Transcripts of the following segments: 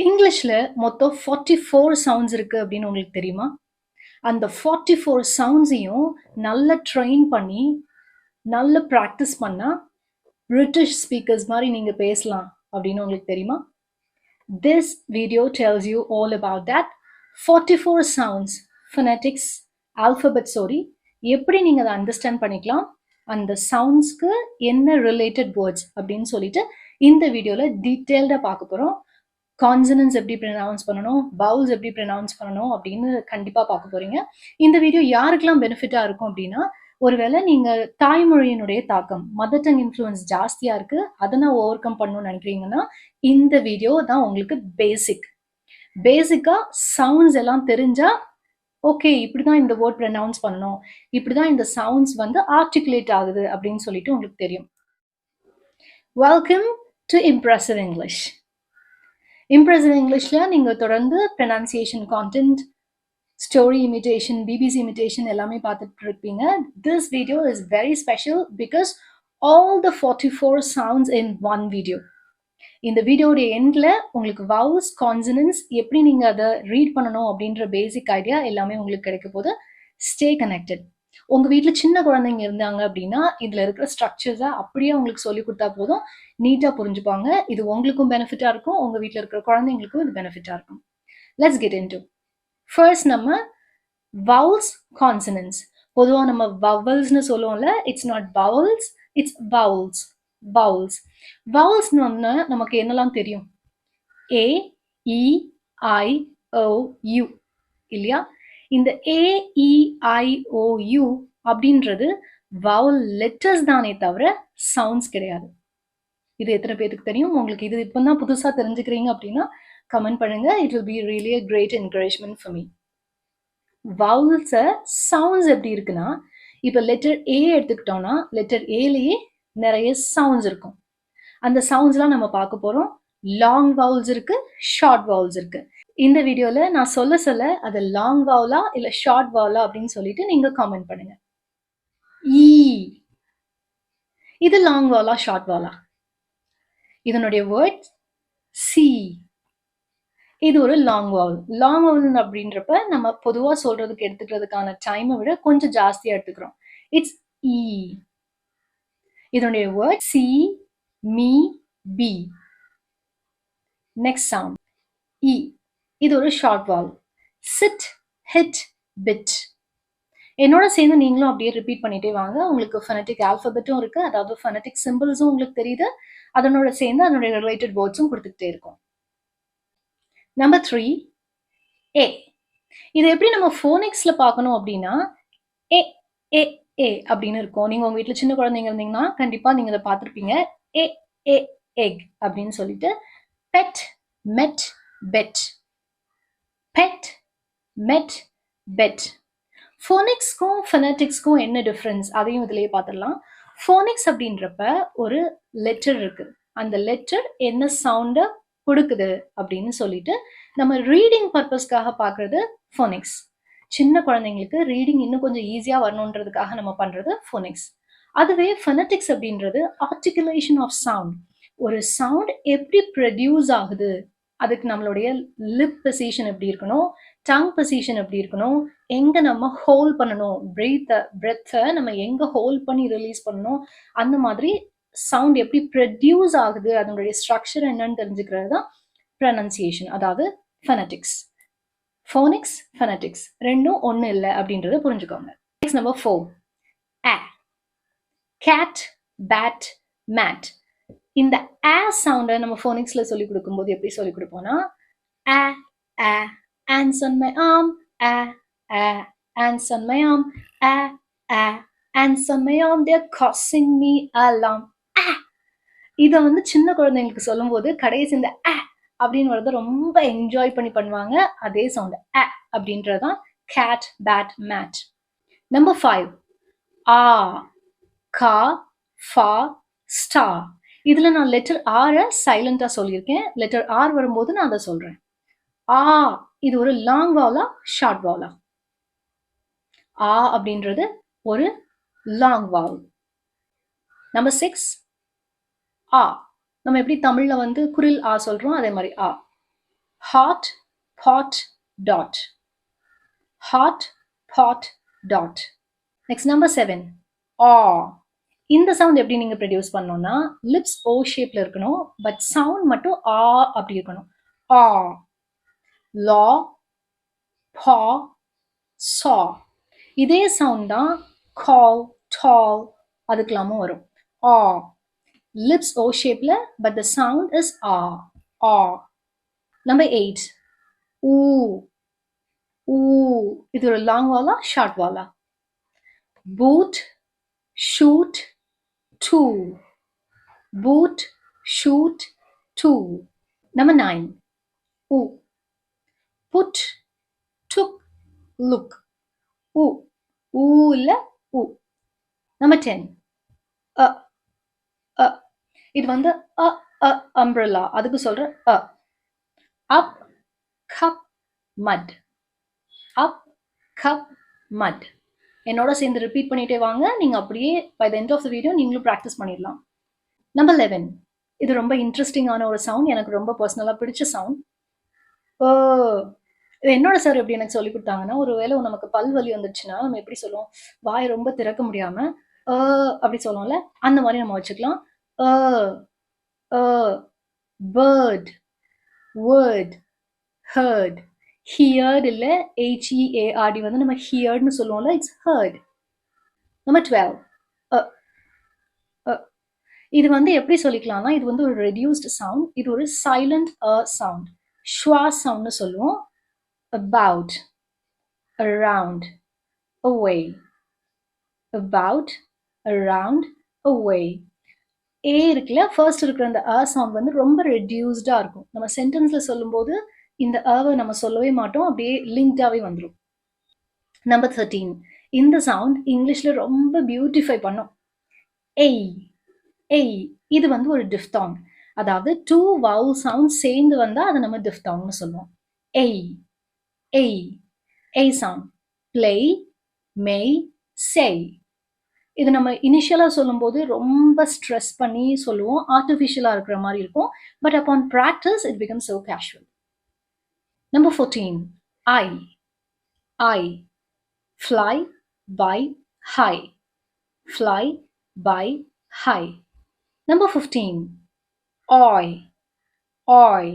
இங்கிலீஷ்ல மொத்தம் 44 சவுண்ட்ஸ் இருக்கு அப்படின்னு உங்களுக்கு தெரியுமா? அந்த 44 சவுண்ட்ஸையும் நல்லா ட்ரெயின் பண்ணி நல்ல ப்ராக்டிஸ் பண்ணா பிரிட்டிஷ் ஸ்பீக்கர்ஸ் மாதிரி நீங்க பேசலாம் அப்படின்னு உங்களுக்கு தெரியுமா? This video tells you all about that 44 sounds, phonetics, alphabet sorry, எப்படி நீங்க அதை அண்டர்ஸ்டாண்ட் பண்ணிக்கலாம், அந்த சவுண்ட்ஸ்க்கு என்ன ரிலேட்டட் வேர்ட்ஸ் அப்படின்னு சொல்லிட்டு இந்த வீடியோல டீட்டெயில்டா பார்க்க போறோம். கான்சனன்ஸ் எப்படி ப்ரொனவுன்ஸ் பண்ணணும், வவுல்ஸ் எப்படி ப்ரொனவுன்ஸ் பண்ணணும் அப்படின்னு கண்டிப்பா பார்க்க போறீங்க. இந்த வீடியோ யாருக்கெல்லாம் பெனிஃபிட்டா இருக்கும் அப்படின்னா, ஒருவேளை நீங்க தாய்மொழியினுடைய தாக்கம் மதர் டங் இன்ஃப்ளூயன்ஸ் ஜாஸ்தியா இருக்கு, அதை நான் ஓவர் கம் பண்ணணும்னு நினைக்கிறீங்கன்னா இந்த வீடியோ தான் உங்களுக்கு பேசிக்கா சவுண்ட்ஸ் எல்லாம் தெரிஞ்சா ஓகே இப்படிதான் இந்த வேர்ட் ப்ரொனவுன்ஸ் பண்ணணும், இப்படிதான் இந்த சவுண்ட்ஸ் வந்து ஆர்டிகுலேட் ஆகுது அப்படின்னு சொல்லிட்டு உங்களுக்கு தெரியும். Welcome to impressive English. Impressive இங்கிலீஷ்ல நீங்க தொடர்ந்து pronunciation content, story imitation, BBC imitation எல்லாமே பார்த்துட்டு இருப்பீங்க. This video is very special because all the 44 sounds in one video. இந்த வீடியோட எண்ட்ல உங்களுக்கு வவுல்ஸ், கான்சனன்ஸ் எப்படி நீங்க அதை ரீட் பண்ணணும் அப்படின்ற பேசிக் ஐடியா எல்லாமே உங்களுக்கு கிடைக்க போது. Stay connected. உங்க வீட்டுல சின்ன குழந்தைங்க இருந்தாங்க அப்படின்னா இதுல இருக்கிற ஸ்ட்ரக்சர்ஸா அப்படியே உங்களுக்கு சொல்லி கொடுத்தா போதும், நீட்டா புரிஞ்சுப்பாங்க. இது உங்களுக்கும் பெனிஃபிட்டா இருக்கும், உங்க வீட்டுல இருக்கிற குழந்தைங்களுக்கும் இது பெனிஃபிட்டா இருக்கும். Let's get into. ஃபர்ஸ்ட் நம்ம வவுல்ஸ், கான்சனன்ஸ். பொதுவா நம்ம வவல்ஸ்னு சொல்லுவோம்ல, it's not vowels, it's vowels. Vowels வவுல்ஸ்னு நமக்கு என்னெல்லாம் தெரியும்? ஏ, இ, ஐ, ஓ, யூ இல்லையா? இந்த ஏ, இ, ஐ, ஓ, யூ அப்படின்றது வவுல் லெட்டர்ஸ் தானே தவிர சவுண்ட்ஸ் கிடையாது. இது எத்தனை பேருக்கு தெரியும்? உங்களுக்கு இது இப்பதான் புதுசா தெரிஞ்சுக்கிறீங்க அப்படின்னா கமெண்ட் பண்ணுங்க. It will be really a great encouragement for me. Vowels sounds எப்படி இருக்குன்னா, இப்ப லெட்டர் ஏ எடுத்துக்கிட்டோம்னா லெட்டர் ஏலயே நிறைய சவுண்ட்ஸ் இருக்கும். அந்த சவுண்ட்ஸ்லாம் நம்ம பார்க்க போறோம். லாங் வவுல்ஸ் இருக்கு, ஷார்ட் வவுல்ஸ் இருக்கு. இந்த வீடியோல நான் சொல்ல அது லாங் வவுலா இல்ல ஷார்ட் வவுலா அப்படின்னு சொல்லிட்டு நீங்க காமெண்ட் பண்ணுங்க. ஈ, இது லாங் வவுலா ஷார்ட் வவுலா? இதனுடைய வேர்ட் சி. இது ஒரு லாங் வவுல். லாங் வவுல் அப்படின்றப்ப நம்ம பொதுவா சொல்றதுக்கு எடுத்துக்கிறதுக்கான டைமை விட கொஞ்சம் ஜாஸ்தியா எடுத்துக்கிறோம். It's E. இதனுடைய word see, me, be. Next sound E. இது ஒரு short vowel. Sit, hit, bit. என்னோட சேர்ந்து நீங்களும் அப்படியே ரிப்பீட் பண்ணிட்டே வாங்க. உங்களுக்கு ஃபனட்டிக் ஆல்பபெட்டும் இருக்கு, அதாவது ஃபனட்டிக் சிம்பிள்ஸும் உங்களுக்கு தெரியுது, அதனோட சேர்ந்து அதனுடைய ரிலேட்டட் வேர்ட்ஸும் கொடுத்துக்கிட்டே இருக்கும். நம்பர் 3 ஏ. இது எப்படி நம்ம ஃபோனிக்ஸ்ல பார்க்கணும் அப்படின்னா, ஏ ஏ ஏ அப்படின்னு இருக்கும். நீங்க உங்க வீட்டுல சின்ன குழந்தைங்க இருந்தீங்கன்னா கண்டிப்பா நீங்க இதை பார்த்துருப்பீங்க. ஏ ஏ எக் அப்படின்னு சொல்லிட்டு பெட், மெட், பெட். பெட், மெட், பெட். ஃபோனிக்ஸ்க்கும் ஃபனட்டிக்ஸ்க்கும் என்ன டிஃப்ரென்ஸ் அதையும் இதுலயே பார்த்துடலாம். ஃபோனிக்ஸ் அப்படின்றப்ப ஒரு லெட்டர் இருக்கு, அந்த லெட்டர் என்ன சவுண்ட கொடுக்குது அப்படின்னு சொல்லிட்டு நம்ம ரீடிங் பர்பஸ்க்காக பார்க்கறது ஃபோனிக்ஸ். சின்ன குழந்தைங்களுக்கு ரீடிங் இன்னும் கொஞ்சம் ஈஸியா வரணுன்றதுக்காக நம்ம பண்றது ஃபோனிக்ஸ். அதுவே ஃபனட்டிக்ஸ் அப்படின்றது ஆர்டிகுலேஷன் ஆஃப் சவுண்ட். ஒரு சவுண்ட் எப்படி ப்ரொடியூஸ் ஆகுது, அதுக்கு நம்மளுடைய லிப் பொசிஷன் எப்படி இருக்கணும், டங் பொசிஷன் எப்படி இருக்கணும், எங்க நம்ம ஹோல்ட் பண்ணணும், பிரெத்தை நம்ம எங்க ஹோல்ட் பண்ணி ரிலீஸ் பண்ணணும், அந்த மாதிரி சவுண்ட் எப்படி ப்ரொடியூஸ் ஆகுது, அதனுடைய ஸ்ட்ரக்சர் என்னன்னு தெரிஞ்சுக்கிறது தான் ப்ரொனன்சியேஷன், அதாவது ஃபனட்டிக்ஸ். ஃபோனிக்ஸ், ஃபனட்டிக்ஸ் ரெண்டும் ஒண்ணு இல்லை அப்படின்றத புரிஞ்சுக்கோங்க. நெக்ஸ்ட் நம்பர் 4 ஆ. Cat, bat, mat. இந்த ஆ சவுண்டை நம்ம ஃபோனிக்ஸ்ல சொல்லி கொடுக்கும்போது எப்படி சொல்லி கொடுப்போம்னா, ஆ ஆ ants on my arm, ah ah ants on my arm, ah ah ants on my arm, they're causing me alarm. இதை வந்து சின்ன குழந்தைங்களுக்கு சொல்லும் போது கடைசி இந்த ஆ அப்படின்னு வரத ரொம்ப என்ஜாய் பண்ணி பண்ணுவாங்க. அதே சவுண்ட் ஆ அப்படின்றதான் கேட், பேட், மேட். நம்பர் 5 ஆ, கா, ஃபா, ஸ்டா. இதுல நான் லெட்டர் ஆரை சைலண்டா சொல்லியிருக்கேன். லெட்டர் ஆர் வரும்போது நான் அதை சொல்றேன். ஆ, இது ஒரு லாங் வவுலா ஷார்ட் வவுலா? ஆ அப்படின்றது ஒரு லாங் வவுல். நம்பர் 6 ஆ. நம்ம எப்படி தமிழ்ல வந்து குரில் ஆ சொல்றோம், அதே மாதிரி ஆ. hot pot dot. Hot pot dot. Next number 7. ஆ. இந்த சவுண்ட் எப்படி நீங்க ப்ரொடியூஸ் பண்ணணும்னா லிப்ஸ் ஓ ஷேப்ல இருக்கணும் பட் சவுண்ட் மட்டும் ஆ அப்படி இருக்கணும். ஆ. லா பா சா. இதே சவுண்ட் தான் கால் டால் அதுக்கெல்லாமும் வரும். ஆ. Lips O shape but the sound is ah. Ah. Number 8. Ooh. Ooh. இது ஒரு long wala, short wala. Boot, shoot, two. Boot, shoot, two. Number 9. Ooh. Put, took, look. Ooh. Ooh illa ooh. Number 10. இது வந்து umbrella அதுக்கு சொல்ற up cup mud. Up cup mud. என்னோட சேர்ந்து repeat பண்ணிட்டே வாங்க. நீங்க அப்படியே by the end of the video நீங்களும் ப்ராக்டிஸ் பண்ணிடலாம். நம்பர் 11. இது ரொம்ப இன்ட்ரெஸ்டிங்கான ஒரு சவுண்ட். எனக்கு ரொம்ப பர்சனலாக பிடிச்ச சவுண்ட். இது என்னோட சார் எப்படி எனக்கு சொல்லி கொடுத்தாங்கன்னா, ஒரு வேளை நமக்கு பல் வலி வந்துச்சுன்னா நம்ம எப்படி சொல்லுவோம், வாய் ரொம்ப திறக்க முடியாம அப்படி சொல்லுவோம்ல, அந்த மாதிரி நம்ம வச்சுக்கலாம். Bird, word, hurt. ஹியர்ட் இல்ல HEARD வந்து நம்ம ஹியர்ட்னு சொல்லுவோம்ல, இட்ஸ் ஹர்ட். நம்பர் 12. இது வந்து எப்படி சொல்லிக்கலாம்னா, இது வந்து ஒரு ரெடியூஸ்டு சவுண்ட். இது ஒரு சைலண்ட் சவுண்ட். ஷ்வா சவுண்ட்னு சொல்லுவோம். about, around, away. About, around, away. ஏ இருக்குல்ல, ஃபர்ஸ்ட் இருக்கிற அந்த சவுண்ட் வந்து ரொம்ப ரெடியூஸ்டா இருக்கும். நம்ம சென்டென்ஸ்ல சொல்லும்போது இந்த அவை நம்ம சொல்லவே மாட்டோம், அப்படியே லிங்க்டாவே வந்துடும். நம்பர் 13. இந்த சவுண்ட் இங்கிலீஷ்ல ரொம்ப பியூட்டிஃபை பண்ணும். எய். எய். இது வந்து ஒரு டிஃப்தாங். அதாவது 2 vowel சவுண்ட் சேர்ந்து வந்தா அதை நம்ம டிஃப்தாங்னு சொல்லுவோம். எய். எய். எய் சவுண்ட். play, may, say. இது நம்ம இனிஷியலா சொல்லும்போது ரொம்ப ஸ்ட்ரெஸ் பண்ணி சொல்லுவோம், ஆர்டிஃபிஷியலா இருக்கிற மாதிரி இருக்கும். But upon practice it become so casual. Number 14. I. I. Fly by high. Fly by high. Number 15. Oi. Oi.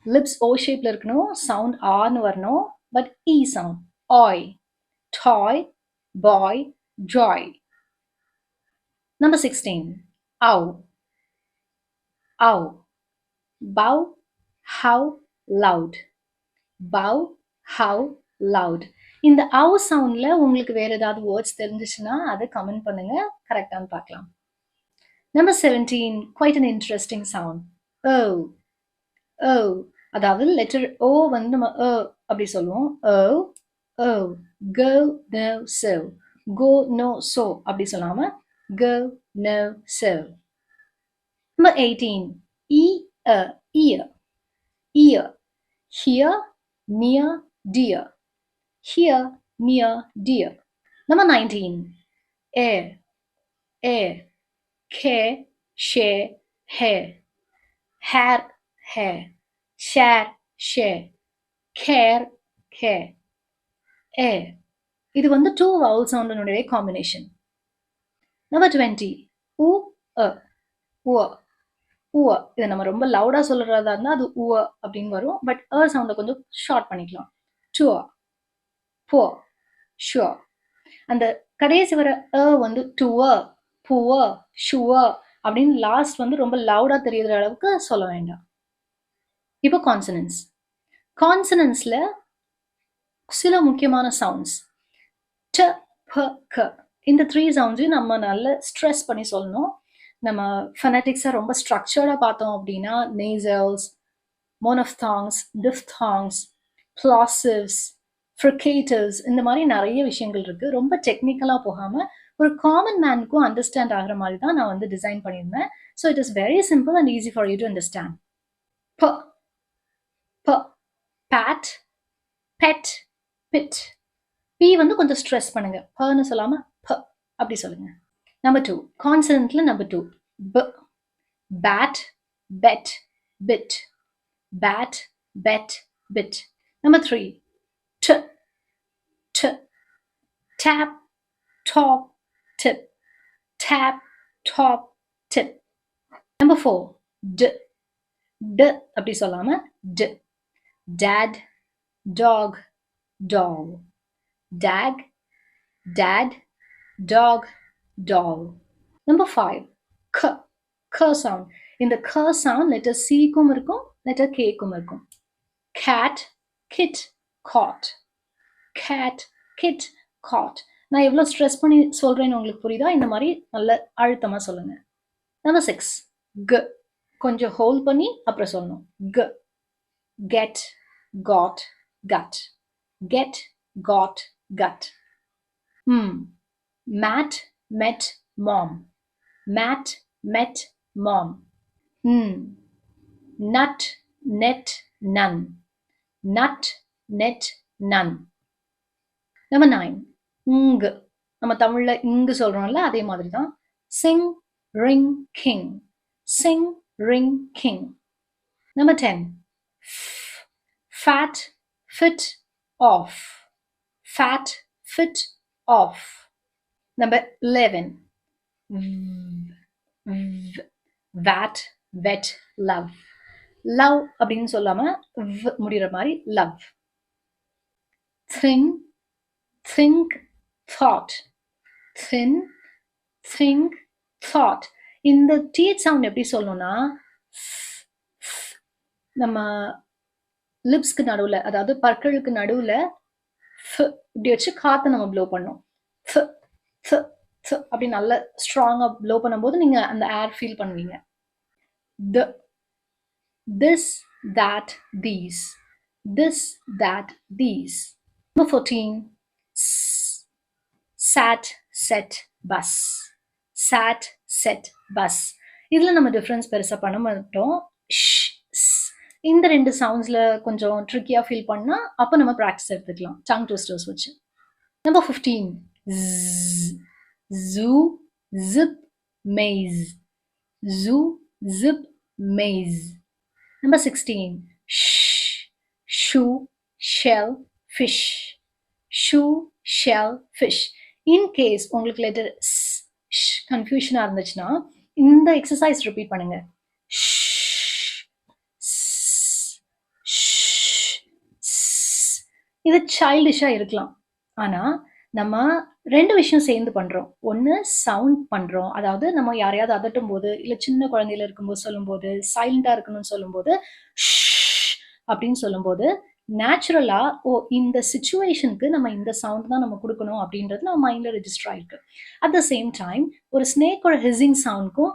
Lips O shape இருக்கணும், sound ஆன்னு வரணும், but E sound. Oi. Toy, boy, joy. Number 16. Ow. Ow. Bow, how, loud. Bow, how, loud. இந்த ow soundல உங்களுக்கு வேற ஏதாவது words தெரிஞ்சிச்சுன்னா அதை comment பண்ணுங்க, கரெக்டான்னு பார்க்கலாம். Number 17. Quite an interesting sound. Oh. Oh. அதாவது லெட்டர் O வந்து நம்ம அப்படி சொல்லுவோம். Oh. Oh. Go, no, so. Go, no, so அப்படி சொல்லாம go, no, so. Number 18. Ear. Ear. Here, near, dear. Here, near, dear. Number 19. Air. Air. Care, share, hair. Hair, hair. Share, share. Care, care. Air. இது வந்து 2 vowel soundனுடைய combination. Number 20. U, உ. உ. இதை நம்ம ரொம்ப லவுடா சொல்றதா இருந்தா அது உ அப்படின்னு வரும். பட் சவுண்டை கொஞ்சம் ஷார்ட் பண்ணிக்கலாம். Tour, poor, sure. அந்த கடைசி வர வந்து tour, poor, sure அப்படின்னு லாஸ்ட் வந்து ரொம்ப லவுடா தெரியுற அளவுக்கு சொல்ல வேண்டாம். இப்போ கான்சனன்ஸ். கான்சனன்ஸ்ல சில முக்கியமான சவுண்ட்ஸ். ட, ப, க. இந்த 3 சவுண்ட்ஸையும் நம்ம நல்ல ஸ்ட்ரெஸ் பண்ணி சொல்லணும். நம்ம ஃபனட்டிக்ஸை ரொம்ப ஸ்ட்ரக்சர்டாக பார்த்தோம் அப்படின்னா நேசல்ஸ், மோனோஃப்தாங்ஸ், டிஃப்தாங்ஸ், ப்ளாசிவ்ஸ், ஃப்ரிகேட்டிவ்ஸ், இந்த மாதிரி நிறைய விஷயங்கள் இருக்கு. ரொம்ப டெக்னிக்கலாக போகாமல் ஒரு காமன் மேனுக்கும் அண்டர்ஸ்டாண்ட் ஆகிற மாதிரி தான் நான் வந்து டிசைன் பண்ணியிருந்தேன். So it is very simple and easy for you to understand. ப, ப, பேட், பெட், பிட். பி வந்து கொஞ்சம் ஸ்ட்ரெஸ் பண்ணுங்க, பன்னு சொல்லாம ப அப்படி சொல்லுங்க. Number 2. Consonantல number 2. B. Bat, bet, bit. Bat, bet, bit. Number 3, t, t, tap, top, tip, tap, top, tip. Number 4, d, d அப்படி சொல்லாம d, dad, dog, doll, dag, dad, dog, doll. Number 5, k, k sound. In the k sound, letter C க்கும் இருக்கும், letter K க்கும் இருக்கும். Cat, kit, caught. Cat, kit, caught. நான் எவ்வளோ stress பண்ணி சொல்றேன்னு உங்களுக்கு புரியுதா? இந்த மாதிரி நல்ல அழுத்தமா சொல்லுங்க. Number 6, g, கொஞ்சம் ஹோல்ட் பண்ணி அப்புறம் சொல்லணும். g, get, got, gut. Get, got, gut. Matt, met, mom. Matt, met, mom. Nut, net, none. Nut, net, none. Number 9, ng. நம்ம தமிழ்ல இங்கு சொல்றோம்ல, அதே மாதிரி தான். Sing, ring, king. Sing, ring, king. Number 10, fat, fit, off. Fat, fit, off. Number 11, vat, vet, love. Love அப்படின்னு சொல்லாம முடிகிற மாதிரி love. Thin, think, thought. Thin, think, thought. இந்த teeth sound எப்படி சொல்லணும்னா, நம்ம லிப்ஸ்க்கு நடுவில், அதாவது பற்களுக்கு நடுவில் இப்படி வச்சு காற்றை நம்ம ப்ளோ பண்ணோம். அப்படி நல்ல ஸ்ட்ராங்காக ப்ளோ பண்ணும்போது நீங்கள் அந்த ஏர் ஃபீல் பண்ணுவீங்க. The, this, that, these. This, that, these. Number 14, sat, set, bus. Sat, set, bus. இதில் நம்ம டிஃப்ரென்ஸ் பெருசாக பண்ண மாட்டோம். இந்த ரெண்டு சவுண்ட்ஸில் கொஞ்சம் ட்ரிக்கியாக ஃபீல் பண்ணால் அப்போ நம்ம ப்ராக்டிஸ் எடுத்துக்கலாம் டங் ட்விஸ்டர்ஸ் வச்சு. Number 15, zoo, zip, maze. Zoo, zip, maze. Number 16, shoe, shell, fish. Shoe, shell, fish. In case உங்களுக்கு லெட்டர் கன்ஃபியூஷனாக இருந்துச்சுன்னா இந்த எக்ஸசைஸ் ரிப்பீட் பண்ணுங்க. இது சைல்டிஷாக இருக்கலாம், ஆனால் நம்ம ரெண்டு விஷயம் சேர்ந்து பண்ணுறோம். ஒன்று சவுண்ட் பண்ணுறோம், அதாவது நம்ம யாரையாவது அதட்டும் போது இல்லை சின்ன குழந்தையில இருக்கும்போது சொல்லும்போது சைலண்டாக இருக்கணும்னு சொல்லும்போது அப்படின்னு சொல்லும்போது நேச்சுரலாக இந்த சிச்சுவேஷனுக்கு நம்ம இந்த சவுண்ட் தான் நம்ம கொடுக்கணும் அப்படின்றது நம்ம மைண்டில் ரெஜிஸ்டர் ஆயிருக்கு. அட் த சேம் டைம் ஒரு ஸ்னேக்கோட ஹிசிங் சவுண்டுக்கும்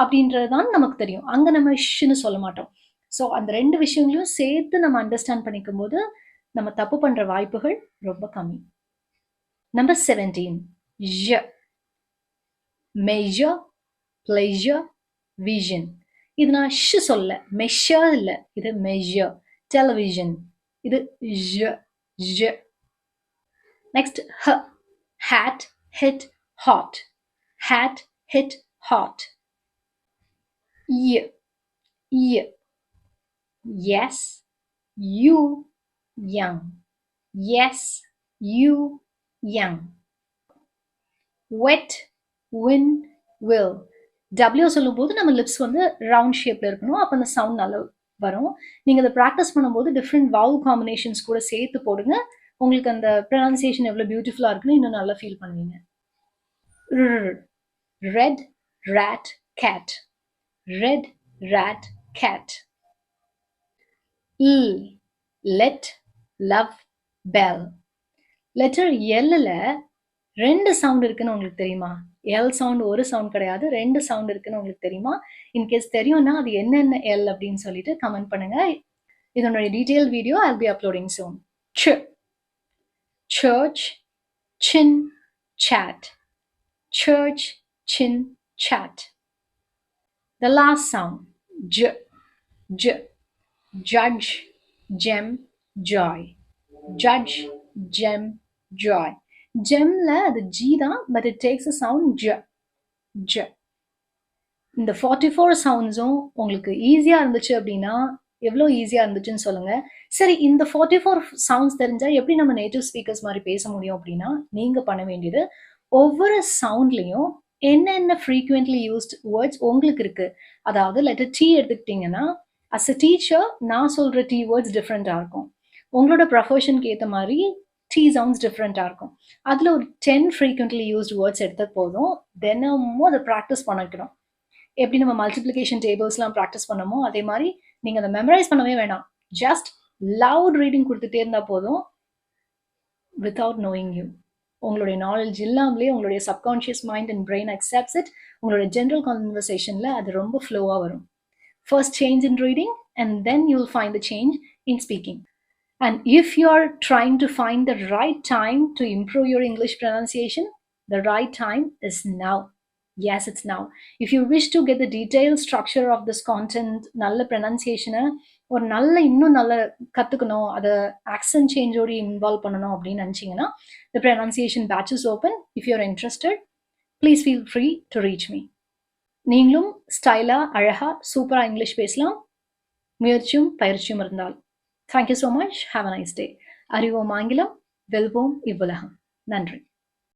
அப்படின்றது தான் நமக்கு தெரியும், அங்கே நம்ம ஷ்ன்னு சொல்ல மாட்டோம். ஸோ அந்த ரெண்டு விஷயங்களையும் சேர்த்து நம்ம அண்டர்ஸ்டாண்ட் பண்ணிக்கும் போது நம்ம தப்பு பண்ணுற வாய்ப்புகள் ரொம்ப கம்மி. Number 17, measure, pleasure, vision. இது நான் சொல்ல, மெஷர் இல்லை, இது மெஷர். டெலிவிஷன், இது j. Next, hat, hit, hot. Hat, hit, hot. Yes, you, young. Yes, you, young. Wet, win, will. W சொல்லும்போது நம்ம லிப்ஸ் வந்து ரவுண்ட் ஷேப்ல இருக்கணும், அப்போ அந்த சவுண்ட் நல்லா வரும். நீங்கள் அதை ப்ராக்டிஸ் பண்ணும்போது டிஃப்ரெண்ட் வவுல் காம்பினேஷன்ஸ் கூட சேர்த்து போடுங்க, உங்களுக்கு அந்த ப்ரொனன்சியேஷன் எவ்வளோ பியூட்டிஃபுல்லாக இருக்குன்னு இன்னும் நல்லா ஃபீல் பண்ணுவீங்க. Red, rat, cat. Red, rat, cat. Let, love, bell. Letter எல்லில் ரெண்டு சவுண்ட் இருக்குன்னு உங்களுக்கு தெரியுமா? எல் சவுண்ட் ஒரு சவுண்ட் கிடையாது, ரெண்டு சவுண்ட் இருக்குன்னு உங்களுக்கு தெரியுமா? இன்கேஸ் தெரியும்னா அது என்னென்ன எல் அப்படின்னு சொல்லிட்டு கமெண்ட் பண்ணுங்க. இதனுடைய detail video I'll be uploading soon. Church, chin, chat. Church, chin, chat. The last sound, j. Judge, gem, joy. Judge, gem, joy. Gemல அது G தான், but it takes a sound j. இந்த 44 சவுண்ட்ஸும் உங்களுக்கு ஈஸியாக இருந்துச்சு அப்படின்னா எவ்வளோ ஈஸியா இருந்துச்சுன்னு சொல்லுங்க. சரி, இந்த 44 சவுண்ட்ஸ் தெரிஞ்சா எப்படி நம்ம நேட்டிவ் ஸ்பீக்கர்ஸ் மாரி பேச முடியும் அப்படின்னா, நீங்க பண்ண வேண்டியது ஒவ்வொரு சவுண்ட்லயும் என்னென்ன ஃப்ரீக்வென்ட்லி யூஸ்ட் வேர்ட்ஸ் உங்களுக்கு இருக்கு. அதாவது லெட்டர் டி எடுத்துக்கிட்டீங்கன்னா, அஸ் அ டீச்சர் நான் சொல்ற டி வேர்ட்ஸ் டிஃப்ரெண்டா இருக்கும். உங்களோட ப்ரொஃபஷனுக்கு ஏத்த மாரி டி சவுண்ட்ஸ் டிஃப்ரெண்டா இருக்கும். அதுல ஒரு 10 ஃப்ரீக்வென்ட்லி யூஸ்ட் வேர்ட்ஸ் எடுத்தா போதும். தினமும் அத பிராக்டிஸ் பண்ணிக்கணும். எப்படி நம்ம மல்டிப்ளிகேஷன் டேபிள்ஸ்லாம் ப்ராக்டிஸ் பண்ணமோ, அதே மாரி நீங்க அத மெமரைஸ் பண்ணவே வேணாம். ஜஸ்ட் லவுட் ரீடிங் குடுத்துட்டே இருந்தா போதும். Without knowing you. உங்களுடைய நாலேஜ் இல்லாமலே உங்களுடைய subconscious mind and brain accepts it. உங்களுடைய ஜெனரல் கான்வர்சேஷன்ல அது ரொம்ப ஃப்ளோவா வரும். First change in reading, and then you'll find the change in speaking. And if you're trying to find the right time to improve your English pronunciation, the right time is now. Yes, it's now. If you wish to get the detailed structure of this content, நல்ல pronunciation ஒரு நல்ல இன்னும் நல்ல கத்துக்கணும், அதை accent change ஓடி involve பண்ணணும் அப்படின்னு நினைச்சீங்கன்னா, the pronunciation batch is open. If you're interested, please feel free to reach me. நீங்களும் ஸ்டைலா அழகா சூப்பரா இங்கிலீஷ் பேசலாம், முயற்சியும் பயிற்சியும் இருந்தால். Thank you so much. Have a nice day. அறிவோம் ஆங்கிலம், வெல்வோம் இவ்வுலகம். நன்றி.